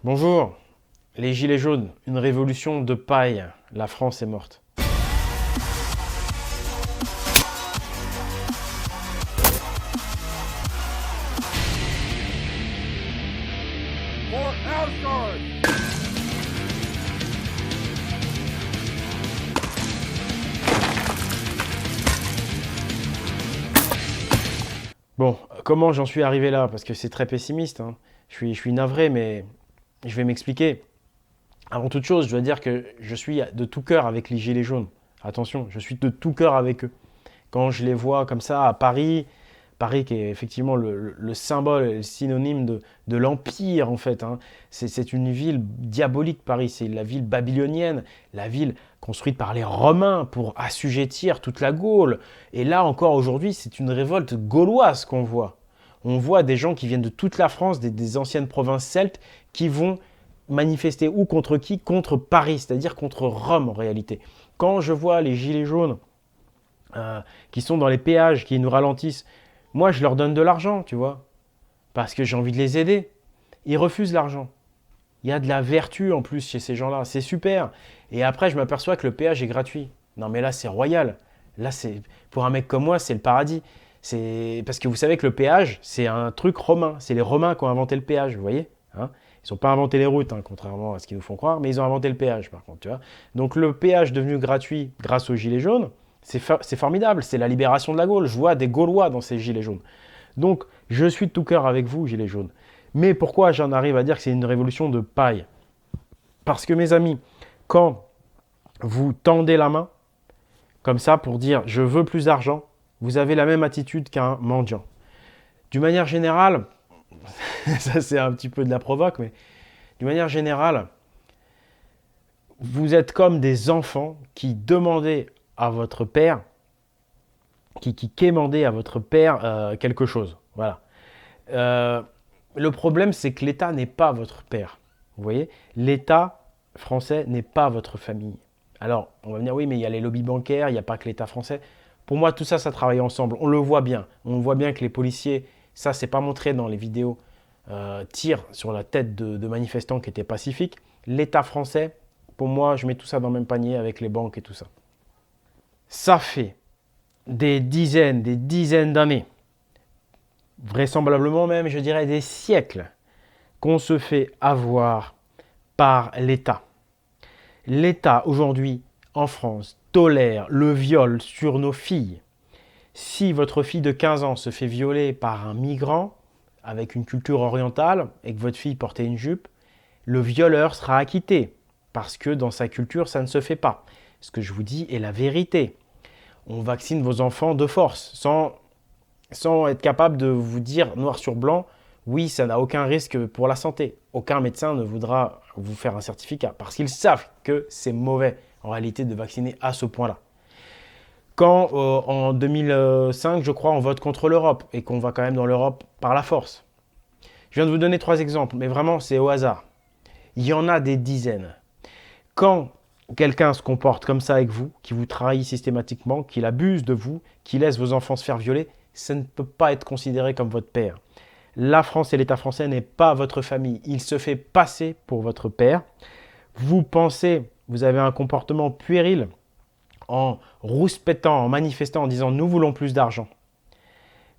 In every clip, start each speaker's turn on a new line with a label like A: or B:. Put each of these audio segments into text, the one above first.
A: Bonjour, les Gilets jaunes, une révolution de paille, la France est morte.
B: For Asgard!
A: Bon, comment j'en suis arrivé là? Parce que c'est très pessimiste, hein. Je suis navré, mais je vais m'expliquer. Avant toute chose, je dois dire que je suis de tout cœur avec les Gilets jaunes. Attention, je suis de tout cœur avec eux. Quand je les vois comme ça à Paris, Paris qui est effectivement le symbole, le synonyme de l'Empire en fait, hein. C'est une ville diabolique Paris, c'est la ville babylonienne, la ville construite par les Romains pour assujettir toute la Gaule. Et là encore aujourd'hui, c'est une révolte gauloise qu'on voit. On voit des gens qui viennent de toute la France, des anciennes provinces celtes, qui vont manifester ou contre qui? Contre Paris, c'est-à-dire contre Rome en réalité. Quand je vois les gilets jaunes qui sont dans les péages, qui nous ralentissent, moi je leur donne de l'argent, tu vois, parce que j'ai envie de les aider. Ils refusent l'argent. Il y a de la vertu en plus chez ces gens-là, c'est super. Et après, je m'aperçois que le péage est gratuit. Non mais là, c'est royal. Là, c'est pour un mec comme moi, c'est le paradis. C'est parce que vous savez que le péage, c'est un truc romain. C'est les Romains qui ont inventé le péage, vous voyez, hein. Ils n'ont pas inventé les routes, hein, contrairement à ce qu'ils nous font croire, mais ils ont inventé le péage, par contre, tu vois. Donc le péage devenu gratuit grâce aux gilets jaunes, c'est formidable. C'est la libération de la Gaule. Je vois des Gaulois dans ces gilets jaunes. Donc, je suis de tout cœur avec vous, gilets jaunes. Mais pourquoi j'en arrive à dire que c'est une révolution de paille? Parce que mes amis, quand vous tendez la main, comme ça, pour dire je veux plus d'argent, vous avez la même attitude qu'un mendiant. D'une manière générale, ça c'est un petit peu de la provoque, mais d'une manière générale, vous êtes comme des enfants qui demandaient à votre père, qui quémandaient à votre père quelque chose. Voilà. Euh, le problème, c'est que l'État n'est pas votre père. Vous voyez, l'État français n'est pas votre famille. Alors, on va me dire, oui, mais il y a les lobbies bancaires, il n'y a pas que l'État français. Pour moi, tout ça, ça travaille ensemble. On le voit bien. On voit bien que les policiers, ça, c'est pas montré dans les vidéos, tirent sur la tête de manifestants qui étaient pacifiques. L'État français, pour moi, je mets tout ça dans le même panier avec les banques et tout ça. Ça fait des dizaines d'années, vraisemblablement même, je dirais des siècles, qu'on se fait avoir par l'État. L'État, aujourd'hui, en France, tolère le viol sur nos filles. Si votre fille de 15 ans se fait violer par un migrant avec une culture orientale et que votre fille portait une jupe, le violeur sera acquitté parce que dans sa culture, ça ne se fait pas. Ce que je vous dis est la vérité. On vaccine vos enfants de force sans être capable de vous dire noir sur blanc, oui, ça n'a aucun risque pour la santé. Aucun médecin ne voudra vous faire un certificat parce qu'ils savent que c'est mauvais en réalité de vacciner à ce point-là. Quand en 2005, je crois, on vote contre l'Europe et qu'on va quand même dans l'Europe par la force. Je viens de vous donner 3 exemples, mais vraiment c'est au hasard. Il y en a des dizaines. Quand quelqu'un se comporte comme ça avec vous, qui vous trahit systématiquement, qu'il abuse de vous, qui laisse vos enfants se faire violer, ça ne peut pas être considéré comme votre père. La France et l'État français n'est pas votre famille. Il se fait passer pour votre père. Vous pensez, vous avez un comportement puéril en rouspétant, en manifestant, en disant nous voulons plus d'argent.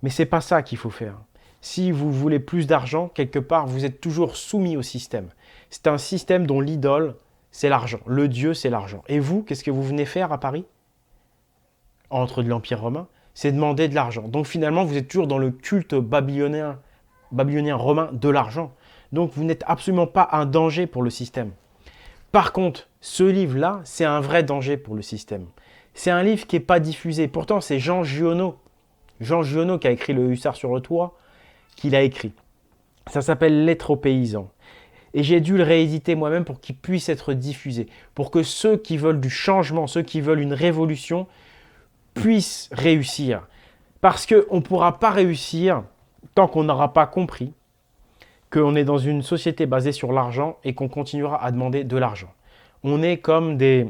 A: Mais c'est pas ça qu'il faut faire. Si vous voulez plus d'argent, quelque part, vous êtes toujours soumis au système. C'est un système dont l'idole, c'est l'argent. Le dieu, c'est l'argent. Et vous, qu'est-ce que vous venez faire à Paris? Entre de l'Empire romain, c'est demander de l'argent. Donc finalement, vous êtes toujours dans le culte babylonien romain de l'argent. Donc vous n'êtes absolument pas un danger pour le système. Par contre, ce livre-là, c'est un vrai danger pour le système. C'est un livre qui n'est pas diffusé. Pourtant, c'est Jean Giono qui a écrit Le Hussard sur le toit, qui l'a écrit. Ça s'appelle Lettres aux paysans. Et j'ai dû le rééditer moi-même pour qu'il puisse être diffusé. Pour que ceux qui veulent du changement, ceux qui veulent une révolution, puissent réussir. Parce qu'on ne pourra pas réussir tant qu'on n'aura pas compris qu'on est dans une société basée sur l'argent et qu'on continuera à demander de l'argent. On est comme des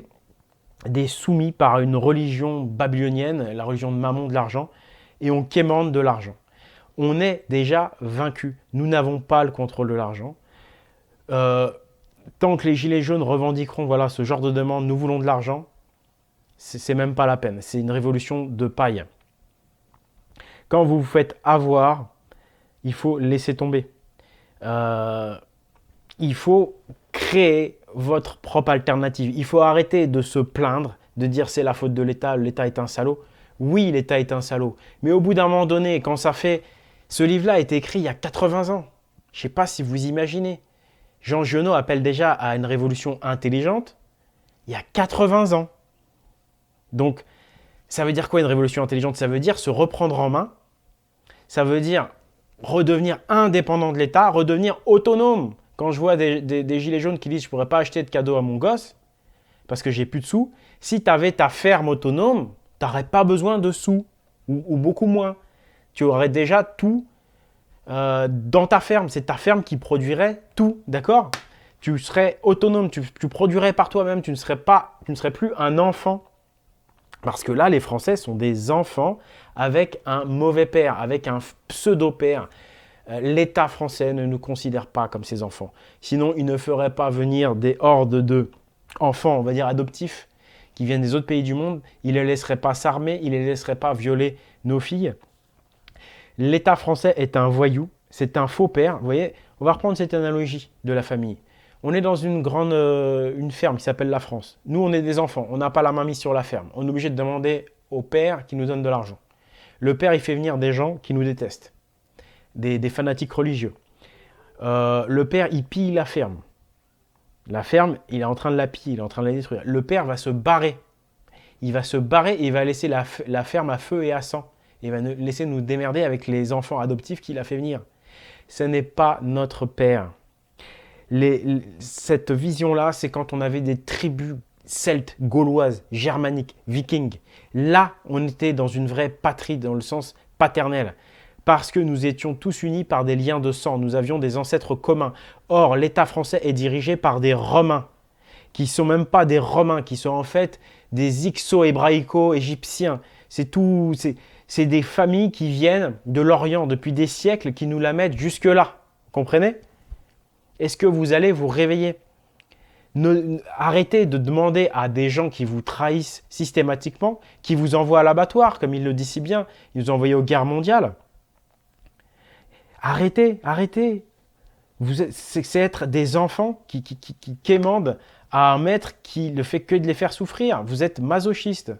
A: soumis par une religion babylonienne, la religion de Mammon de l'argent, et on quémande de l'argent. On est déjà vaincu. Nous n'avons pas le contrôle de l'argent. Euh, Tant que les gilets jaunes revendiqueront voilà, ce genre de demande, nous voulons de l'argent, c'est même pas la peine. C'est une révolution de paille. Quand vous vous faites avoir, il faut laisser tomber. Euh, il faut créer votre propre alternative. Il faut arrêter de se plaindre, de dire c'est la faute de l'État est un salaud. Oui, l'État est un salaud. Mais au bout d'un moment donné, quand ça fait... Ce livre-là a été écrit il y a 80 ans. Je ne sais pas si vous imaginez. Jean Giono appelle déjà à une révolution intelligente il y a 80 ans. Donc, ça veut dire quoi une révolution intelligente? Ça veut dire se reprendre en main. Ça veut dire redevenir indépendant de l'État, redevenir autonome. Quand je vois des gilets jaunes qui disent je ne pourrais pas acheter de cadeaux à mon gosse parce que j'ai plus de sous, si tu avais ta ferme autonome, tu n'aurais pas besoin de sous ou beaucoup moins. Tu aurais déjà tout dans ta ferme. C'est ta ferme qui produirait tout, d'accord? Tu serais autonome, tu produirais par toi-même, tu ne serais plus un enfant. Parce que là, les Français sont des enfants avec un mauvais père, avec un pseudo-père. L'État français ne nous considère pas comme ses enfants. Sinon, il ne ferait pas venir des hordes d'enfants, on va dire adoptifs, qui viennent des autres pays du monde. Il ne les laisserait pas s'armer, il ne les laisserait pas violer nos filles. L'État français est un voyou, c'est un faux père. Vous voyez, on va reprendre cette analogie de la famille. On est dans une ferme qui s'appelle la France. Nous, on est des enfants, on n'a pas la main mise sur la ferme. On est obligé de demander au père qui nous donne de l'argent. Le père, il fait venir des gens qui nous détestent, des fanatiques religieux. Le père, il pille la ferme. La ferme, il est en train de la piller, il est en train de la détruire. Le père va se barrer. Il va se barrer et il va laisser la ferme à feu et à sang. Il va laisser nous démerder avec les enfants adoptifs qu'il a fait venir. Ce n'est pas notre père. Cette vision-là, c'est quand on avait des tribus celtes, gauloises, germaniques, vikings. Là, on était dans une vraie patrie, dans le sens paternel. Parce que nous étions tous unis par des liens de sang. Nous avions des ancêtres communs. Or, l'État français est dirigé par des Romains, qui ne sont même pas des Romains, qui sont en fait des Ixo-hébraïco-égyptiens. C'est des familles qui viennent de l'Orient depuis des siècles, qui nous la mettent jusque-là. Vous comprenez? Est-ce que vous allez vous réveiller? Arrêtez de demander à des gens qui vous trahissent systématiquement, qui vous envoient à l'abattoir, comme il le dit si bien. Ils nous ont envoyés aux guerres mondiales. Arrêtez, arrêtez. C'est être des enfants qui quémandent à un maître qui ne fait que de les faire souffrir. Vous êtes masochistes.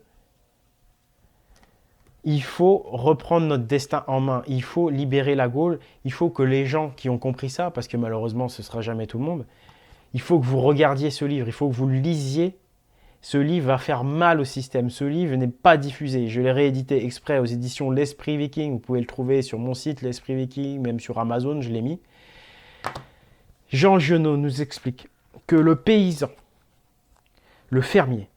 A: Il faut reprendre notre destin en main. Il faut libérer la Gaule. Il faut que les gens qui ont compris ça, parce que malheureusement ce ne sera jamais tout le monde, il faut que vous regardiez ce livre. Il faut que vous le lisiez. Ce livre va faire mal au système. Ce livre n'est pas diffusé. Je l'ai réédité exprès aux éditions L'Esprit Viking. Vous pouvez le trouver sur mon site, L'Esprit Viking, même sur Amazon, je l'ai mis. Jean Giono nous explique que le paysan, le fermier,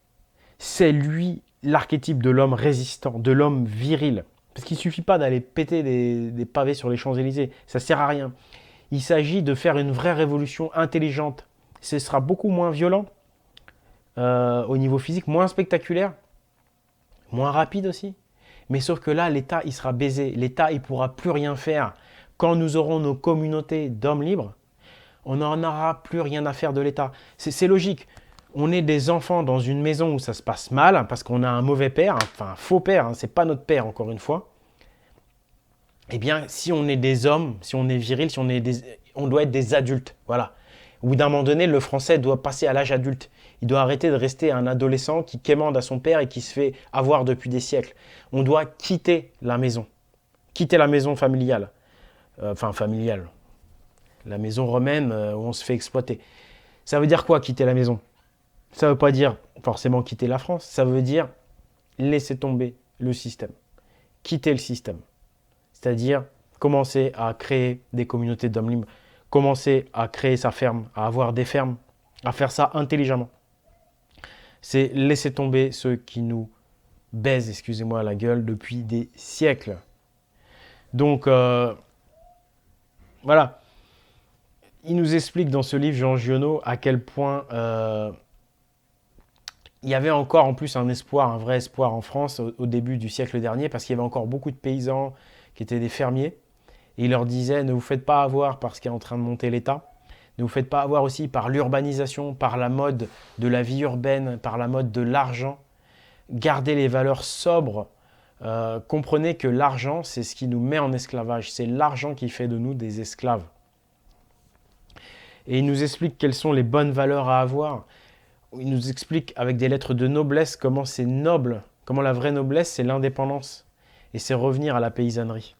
A: c'est lui l'archétype de l'homme résistant, de l'homme viril. Parce qu'il ne suffit pas d'aller péter des pavés sur les Champs-Élysées, ça ne sert à rien. Il s'agit de faire une vraie révolution intelligente. Ce sera beaucoup moins violent au niveau physique, moins spectaculaire, moins rapide aussi. Mais sauf que là, l'État, il sera baisé. L'État, il ne pourra plus rien faire. Quand nous aurons nos communautés d'hommes libres, on n'en aura plus rien à faire de l'État. C'est logique. On est des enfants dans une maison où ça se passe mal, parce qu'on a un mauvais père, enfin un faux père, hein, c'est pas notre père encore une fois. Eh bien, si on est des hommes, si on est viril, on doit être des adultes. Voilà. Au bout d'un moment donné, le français doit passer à l'âge adulte. Il doit arrêter de rester un adolescent qui quémande à son père et qui se fait avoir depuis des siècles. On doit quitter la maison familiale. Familiale. La maison romaine où on se fait exploiter. Ça veut dire quoi, quitter la maison? Ça ne veut pas dire forcément quitter la France. Ça veut dire laisser tomber le système. Quitter le système. C'est-à-dire commencer à créer des communautés d'hommes libres. Commencer à créer sa ferme, à avoir des fermes, à faire ça intelligemment. C'est laisser tomber ceux qui nous baisent, excusez-moi, la gueule depuis des siècles. Donc, voilà. Il nous explique dans ce livre, Jean Giono, à quel point il y avait encore en plus un espoir, un vrai espoir en France au début du siècle dernier, parce qu'il y avait encore beaucoup de paysans qui étaient des fermiers. Et il leur disait, ne vous faites pas avoir par ce qui est en train de monter l'État. Ne vous faites pas avoir aussi par l'urbanisation, par la mode de la vie urbaine, par la mode de l'argent. Gardez les valeurs sobres. Comprenez que l'argent, c'est ce qui nous met en esclavage. C'est l'argent qui fait de nous des esclaves. Et il nous explique quelles sont les bonnes valeurs à avoir. Il nous explique avec des lettres de noblesse comment c'est noble, comment la vraie noblesse, c'est l'indépendance. Et c'est revenir à la paysannerie.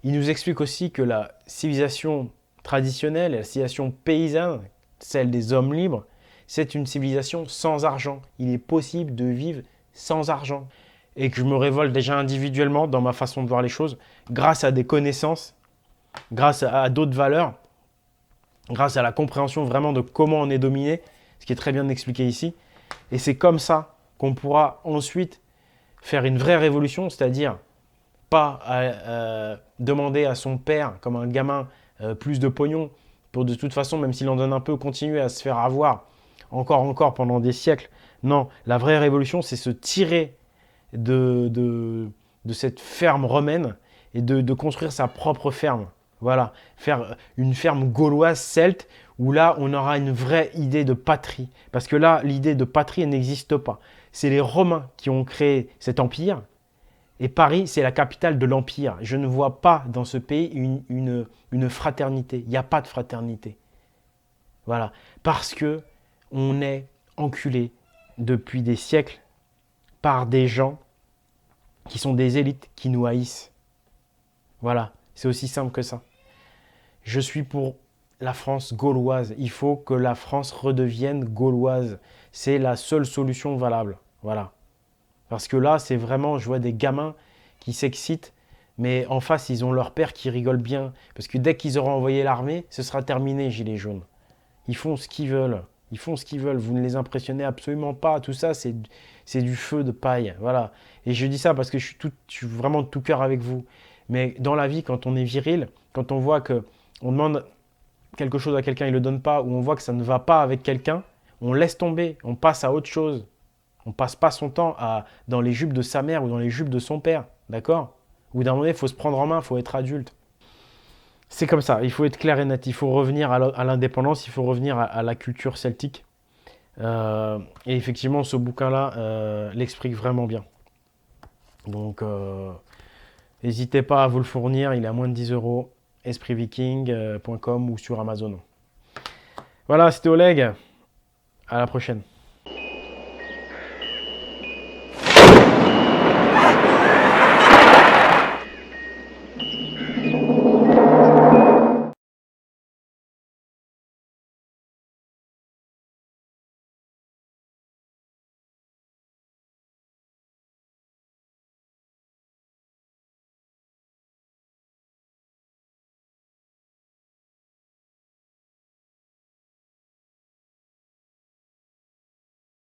A: Il nous explique aussi que la civilisation traditionnelle, la civilisation paysanne, celle des hommes libres, c'est une civilisation sans argent. Il est possible de vivre sans argent. Et que je me révolte déjà individuellement dans ma façon de voir les choses, grâce à des connaissances, grâce à d'autres valeurs, grâce à la compréhension vraiment de comment on est dominé, ce qui est très bien expliqué ici. Et c'est comme ça qu'on pourra ensuite faire une vraie révolution, c'est-à-dire pas demander à son père, comme un gamin, plus de pognon, pour de toute façon, même s'il en donne un peu, continuer à se faire avoir encore pendant des siècles. Non, la vraie révolution, c'est se tirer de cette ferme romaine et de construire sa propre ferme. Voilà, faire une ferme gauloise celte où là, on aura une vraie idée de patrie. Parce que là, l'idée de patrie, elle n'existe pas. C'est les Romains qui ont créé cet empire. Et Paris, c'est la capitale de l'empire. Je ne vois pas dans ce pays une fraternité. Il n'y a pas de fraternité. Voilà. Parce que on est enculé depuis des siècles par des gens qui sont des élites qui nous haïssent. Voilà. C'est aussi simple que ça. Je suis pour la France gauloise. Il faut que la France redevienne gauloise. C'est la seule solution valable. Voilà. Parce que là, c'est vraiment, je vois des gamins qui s'excitent, mais en face, ils ont leur père qui rigole bien. Parce que dès qu'ils auront envoyé l'armée, ce sera terminé, Gilets jaunes. Ils font ce qu'ils veulent. Ils font ce qu'ils veulent. Vous ne les impressionnez absolument pas. Tout ça, c'est du feu de paille. Voilà. Et je dis ça parce que je suis vraiment de tout cœur avec vous. Mais dans la vie, quand on est viril, quand on voit qu'on demande quelque chose à quelqu'un, il ne le donne pas, ou on voit que ça ne va pas avec quelqu'un, on laisse tomber, on passe à autre chose. On ne passe pas son temps dans les jupes de sa mère ou dans les jupes de son père, d'accord? Ou d'un moment donné, il faut se prendre en main, il faut être adulte. C'est comme ça, il faut être clair et net, il faut revenir à l'indépendance, il faut revenir à la culture celtique. Et effectivement, ce bouquin-là l'explique vraiment bien. Donc, n'hésitez pas à vous le fournir, il est à moins de 10 €, espritviking.com ou sur Amazon. Voilà, c'était Oleg, à la prochaine.